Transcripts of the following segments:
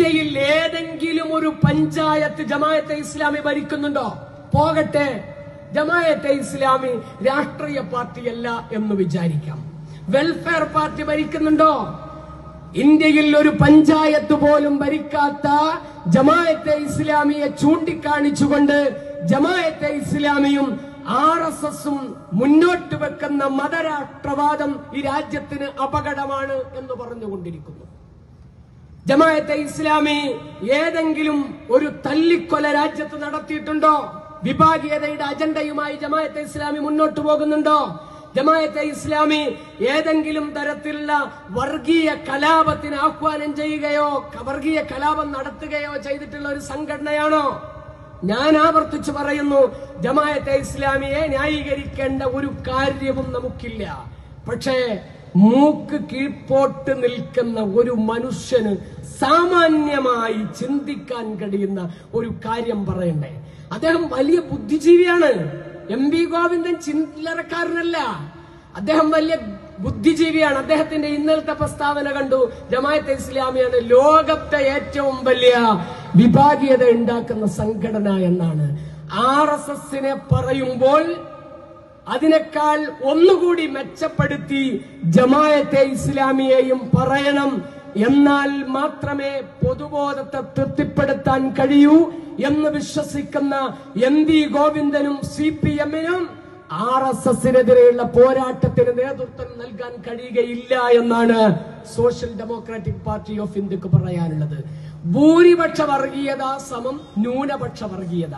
ഇന്ത്യയിൽ ഏതെങ്കിലും ഒരു പഞ്ചായത്ത് ജമാഅത്തെ ഇസ്ലാമി ഭരിക്കുന്നുണ്ടോ? പോകട്ടെ, ജമാഅത്തെ ഇസ്ലാമി രാഷ്ട്രീയ പാർട്ടിയല്ല എന്ന് വിചാരിക്കാം. വെൽഫെയർ പാർട്ടി ഭരിക്കുന്നുണ്ടോ? ഇന്ത്യയിൽ ഒരു പഞ്ചായത്ത് പോലും ഭരിക്കാത്ത ജമാഅത്തെ ഇസ്ലാമിയെ ചൂണ്ടിക്കാണിച്ചുകൊണ്ട് ജമാഅത്തെ ഇസ്ലാമിയും RSSും മുന്നോട്ട് വെക്കുന്ന മതരാഷ്ട്രവാദം ഈ രാജ്യത്തിന് അപകടമാണ് എന്ന് പറഞ്ഞുകൊണ്ടിരിക്കുന്നു. ജമാഅത്തെ ഇസ്ലാമി ഏതെങ്കിലും ഒരു തല്ലിക്കൊല രാജ്യത്ത് നടത്തിയിട്ടുണ്ടോ? വിഭാഗീയതയുടെ അജണ്ടയുമായി ജമാഅത്തെ ഇസ്ലാമി മുന്നോട്ട് പോകുന്നുണ്ടോ? ജമാഅത്തെ ഇസ്ലാമി ഏതെങ്കിലും തരത്തിലുള്ള വർഗീയ കലാപത്തിന് ആഹ്വാനം ചെയ്യുകയോ വർഗീയ കലാപം നടത്തുകയോ ചെയ്തിട്ടുള്ള ഒരു സംഘടനയാണോ? ഞാൻ ആവർത്തിച്ചു പറയുന്നു, ജമാഅത്തെ ഇസ്ലാമിയെ ന്യായീകരിക്കേണ്ട ഒരു കാര്യവും നമുക്കില്ല. പക്ഷേ മൂക്ക് കീഴ്പോട്ട് നിൽക്കുന്ന ഒരു മനുഷ്യന് സാമാന്യമായി ചിന്തിക്കാൻ കഴിയുന്ന ഒരു കാര്യം പറയണ്ടേ? അദ്ദേഹം വലിയ ബുദ്ധിജീവിയാണ്. MV ഗോവിന്ദൻ ചില്ലറക്കാരനല്ല, അദ്ദേഹം വലിയ ബുദ്ധിജീവിയാണ്. അദ്ദേഹത്തിന്റെ ഇന്നലത്തെ പ്രസ്താവന കണ്ടു, ജമാഅത്തെ ഇസ്ലാമിയാണ് ലോകത്തെ ഏറ്റവും വലിയ വിഭാഗീയത ഉണ്ടാക്കുന്ന സംഘടന എന്നാണ്. RSSനെ പറയുമ്പോൾ അതിനേക്കാൾ ഒന്നുകൂടി മെച്ചപ്പെടുത്തി ജമാഅത്തെ ഇസ്ലാമിയെയും പറയണം. എന്നാൽ മാത്രമേ പൊതുബോധത്തെ തൃപ്തിപ്പെടുത്താൻ കഴിയൂ എന്ന് വിശ്വസിക്കുന്ന MV ഗോവിന്ദനും CPMനും RSSനെതിരെയുള്ള പോരാട്ടത്തിന് നേതൃത്വം നൽകാൻ കഴിയുകയില്ല എന്നാണ് സോഷ്യൽ ഡെമോക്രാറ്റിക് പാർട്ടി ഓഫ് ഇന്ത്യക്ക് പറയാനുള്ളത്. ഭൂരിപക്ഷ വർഗീയത സമം ന്യൂനപക്ഷ വർഗീയത.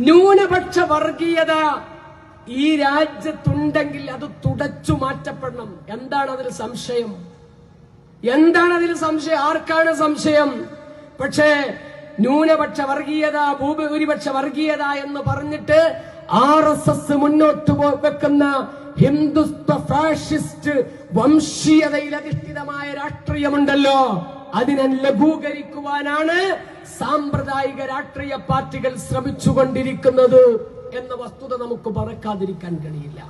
ന്യൂനപക്ഷ വർഗീയത ഈ രാജ്യത്തുണ്ടെങ്കിൽ അത് തുടച്ചു മാറ്റപ്പെടണം. എന്താണ് അതിൽ സംശയം? എന്താണ് അതിൽ സംശയം? ആർക്കാണ് സംശയം? പക്ഷേ ന്യൂനപക്ഷ വർഗീയത, ഭൂരിപക്ഷ വർഗീയത എന്ന് പറഞ്ഞിട്ട് RSS മുന്നോട്ട് വെക്കുന്ന ഹിന്ദുത്വ ഫാഷിസ്റ്റ് വംശീയതയിൽ അധിഷ്ഠിതമായ രാഷ്ട്രീയമുണ്ടല്ലോ, അതിനെ ലഘൂകരിക്കുവാനാണ് സാമ്പ്രദായിക രാഷ്ട്രീയ പാർട്ടികൾ ശ്രമിച്ചുകൊണ്ടിരിക്കുന്നത് എന്ന വസ്തുത നമുക്ക് മറക്കാതിരിക്കാൻ കഴിയില്ല.